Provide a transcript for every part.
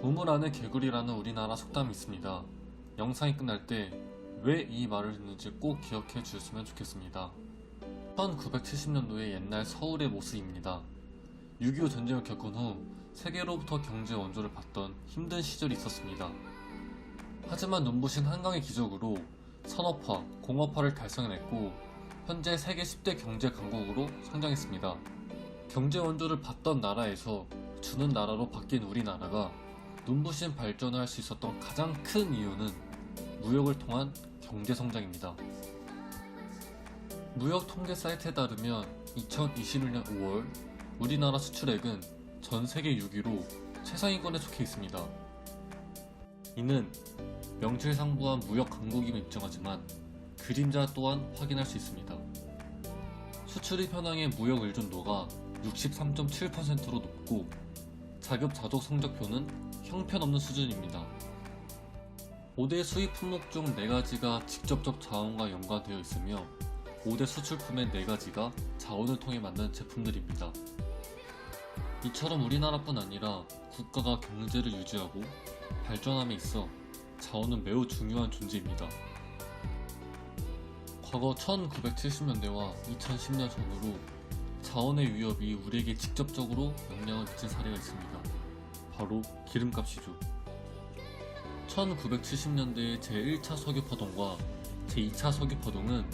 우물 안에 개구리라는 우리나라 속담이 있습니다. 영상이 끝날 때 왜 이 말을 했는지 꼭 기억해 주셨으면 좋겠습니다. 1970년도의 옛날 서울의 모습입니다. 6.25 전쟁을 겪은 후 세계로부터 경제 원조를 받던 힘든 시절이 있었습니다. 하지만 눈부신 한강의 기적으로 산업화, 공업화를 달성해냈고 현재 세계 10대 경제 강국으로 성장했습니다. 경제 원조를 받던 나라에서 주는 나라로 바뀐 우리나라가 눈부신 발전을 할 수 있었던 가장 큰 이유는 무역을 통한 경제 성장입니다. 무역 통계 사이트에 따르면 2021년 5월 우리나라 수출액은 전 세계 6위로 최상위권에 속해 있습니다. 이는 명실상부한 무역 강국임을 인정하지만 그림자 또한 확인할 수 있습니다. 수출입 현황의 무역 의존도가 63.7%로 높고 자급자족 성적표는 형편없는 수준입니다. 5대 수입 품목 중 4가지가 직접적 자원과 연관되어 있으며 5대 수출품의 4가지가 자원을 통해 만든 제품들입니다. 이처럼 우리나라뿐 아니라 국가가 경제를 유지하고 발전함에 있어 자원은 매우 중요한 존재입니다. 과거 1970년대와 2010년 전후로 자원의 위협이 우리에게 직접적으로 영향을 미친 사례가 있습니다. 바로 기름값이죠. 1970년대의 제1차 석유 파동과 제2차 석유 파동은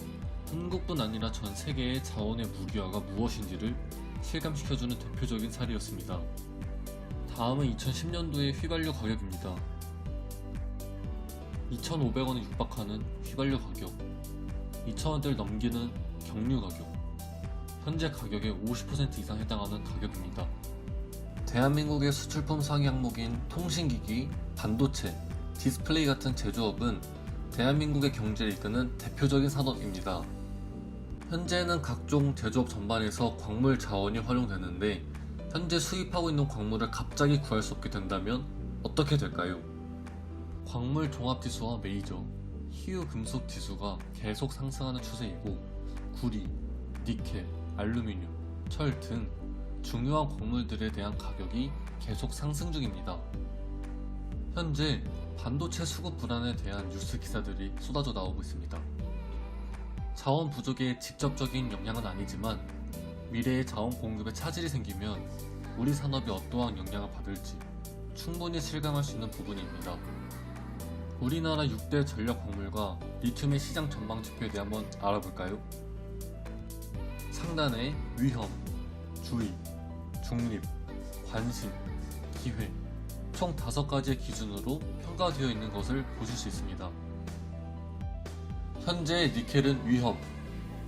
한국뿐 아니라 전 세계의 자원의 무기화가 무엇인지를 실감시켜주는 대표적인 사례였습니다. 다음은 2010년도의 휘발유 가격입니다. 2,500원에 육박하는 휘발유 가격, 2,000원대를 넘기는 경유 가격, 현재 가격의 50% 이상 해당하는 가격입니다. 대한민국의 수출품 상위 항목인 통신기기, 반도체, 디스플레이 같은 제조업은 대한민국의 경제를 이끄는 대표적인 산업입니다. 현재는 각종 제조업 전반에서 광물 자원이 활용되는데 현재 수입하고 있는 광물을 갑자기 구할 수 없게 된다면 어떻게 될까요? 광물 종합지수와 메이저, 희유 금속 지수가 계속 상승하는 추세이고 구리, 니켈, 알루미늄, 철 등 중요한 광물들에 대한 가격이 계속 상승 중입니다. 현재 반도체 수급 불안에 대한 뉴스 기사들이 쏟아져 나오고 있습니다. 자원 부족에 직접적인 영향은 아니지만 미래의 자원 공급에 차질이 생기면 우리 산업이 어떠한 영향을 받을지 충분히 실감할 수 있는 부분입니다. 우리나라 6대 전력 광물과 리튬의 시장 전망 지표에 대해 한번 알아볼까요? 상단에 위험, 주의, 중립, 관심, 기회 총 5가지의 기준으로 평가되어 있는 것을 보실 수 있습니다. 현재 니켈은 위험,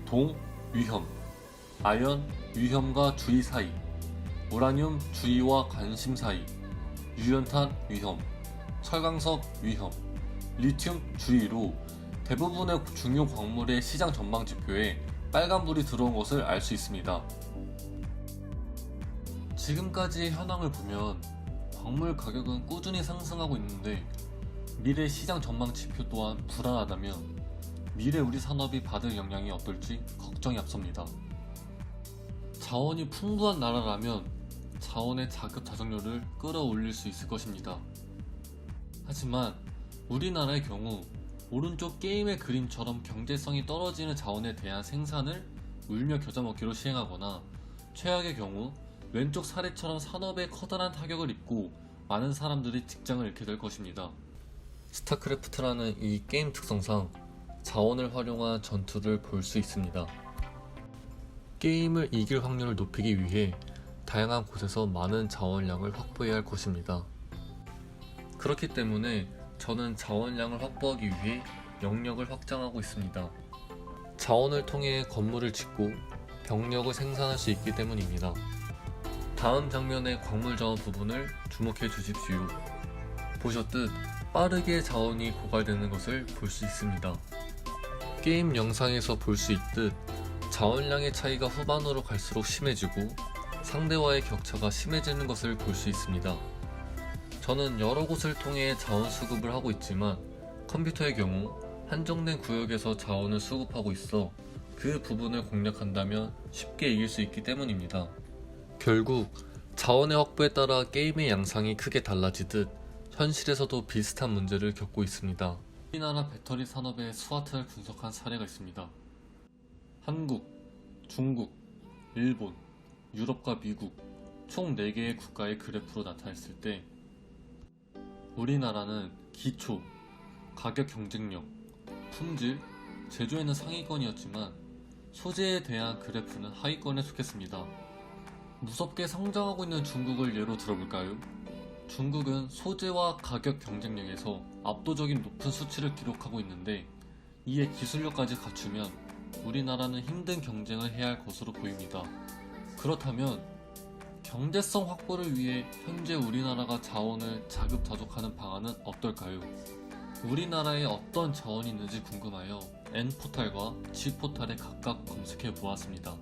동 위험, 아연 위험과 주의 사이, 우라늄 주의와 관심 사이, 유연탄 위험, 철강석 위험, 리튬 주의로 대부분의 중요 광물의 시장 전망 지표에 빨간불이 들어온 것을 알 수 있습니다. 지금까지의 현황을 보면 광물 가격은 꾸준히 상승하고 있는데 미래 시장 전망 지표 또한 불안하다면 미래 우리 산업이 받을 영향이 어떨지 걱정이 앞섭니다. 자원이 풍부한 나라라면 자원의 자급자족률을 끌어올릴 수 있을 것입니다. 하지만 우리나라의 경우 오른쪽 게임의 그림처럼 경제성이 떨어지는 자원에 대한 생산을 울며 겨자 먹기로 시행하거나 최악의 경우 왼쪽 사례처럼 산업에 커다란 타격을 입고 많은 사람들이 직장을 잃게 될 것입니다. 스타크래프트라는 이 게임 특성상 자원을 활용한 전투를 볼 수 있습니다. 게임을 이길 확률을 높이기 위해 다양한 곳에서 많은 자원량을 확보해야 할 것입니다. 그렇기 때문에 저는 자원량을 확보하기 위해 영역을 확장하고 있습니다. 자원을 통해 건물을 짓고 병력을 생산할 수 있기 때문입니다. 다음 장면의 광물 자원 부분을 주목해 주십시오. 보셨듯 빠르게 자원이 고갈되는 것을 볼 수 있습니다. 게임 영상에서 볼 수 있듯 자원량의 차이가 후반으로 갈수록 심해지고 상대와의 격차가 심해지는 것을 볼 수 있습니다. 저는 여러 곳을 통해 자원 수급을 하고 있지만 컴퓨터의 경우 한정된 구역에서 자원을 수급하고 있어 그 부분을 공략한다면 쉽게 이길 수 있기 때문입니다. 결국 자원의 확보에 따라 게임의 양상이 크게 달라지듯 현실에서도 비슷한 문제를 겪고 있습니다. 우리나라 배터리 산업의 수하트를 분석한 사례가 있습니다. 한국, 중국, 일본, 유럽과 미국 총 4개의 국가의 그래프로 나타냈을 때 우리나라는 기초, 가격 경쟁력, 품질, 제조에는 상위권이었지만 소재에 대한 그래프는 하위권에 속했습니다. 무섭게 성장하고 있는 중국을 예로 들어볼까요? 중국은 소재와 가격 경쟁력에서 압도적인 높은 수치를 기록하고 있는데 이에 기술력까지 갖추면 우리나라는 힘든 경쟁을 해야 할 것으로 보입니다. 그렇다면 경제성 확보를 위해 현재 우리나라가 자원을 자급자족하는 방안은 어떨까요? 우리나라에 어떤 자원이 있는지 궁금하여 N포탈과 G포탈에 각각 검색해 보았습니다.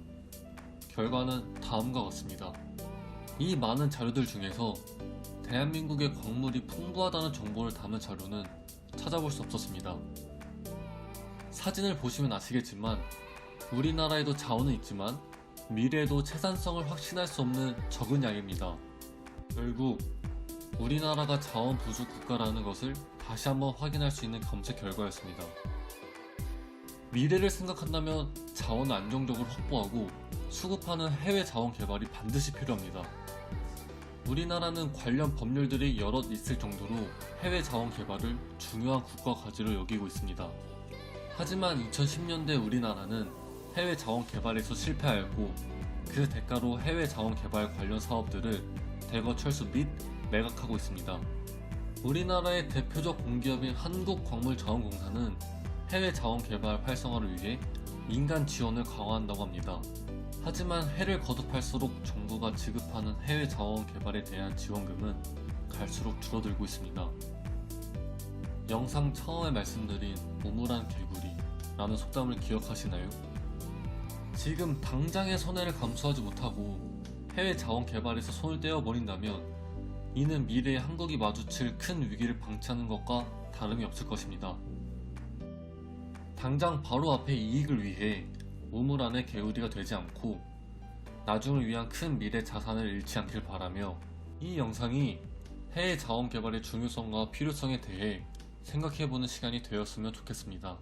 결과는 다음과 같습니다. 이 많은 자료들 중에서 대한민국의 광물이 풍부하다는 정보를 담은 자료는 찾아볼 수 없었습니다. 사진을 보시면 아시겠지만 우리나라에도 자원은 있지만 미래에도 채산성을 확신할 수 없는 적은 양입니다. 결국 우리나라가 자원 부족 국가라는 것을 다시 한번 확인할 수 있는 검색 결과였습니다. 미래를 생각한다면 자원을 안정적으로 확보하고 수급하는 해외 자원 개발이 반드시 필요합니다. 우리나라는 관련 법률들이 여럿 있을 정도로 해외 자원 개발을 중요한 국가 과제로 여기고 있습니다. 하지만 2010년대 우리나라는 해외 자원 개발에서 실패하였고 그 대가로 해외 자원 개발 관련 사업들을 대거 철수 및 매각하고 있습니다. 우리나라의 대표적 공기업인 한국광물자원공사는 해외 자원 개발 활성화를 위해 민간 지원을 강화한다고 합니다. 하지만 해를 거듭할수록 정부가 지급하는 해외 자원 개발에 대한 지원금은 갈수록 줄어들고 있습니다. 영상 처음에 말씀드린 우물안 개구리라는 속담을 기억하시나요? 지금 당장의 손해를 감수하지 못하고 해외 자원 개발에서 손을 떼어버린다면 이는 미래에 한국이 마주칠 큰 위기를 방치하는 것과 다름이 없을 것입니다. 당장 바로 앞에 이익을 위해 우물 안의 개구리가 되지 않고 나중을 위한 큰 미래 자산을 잃지 않길 바라며 이 영상이 해외 자원 개발의 중요성과 필요성에 대해 생각해보는 시간이 되었으면 좋겠습니다.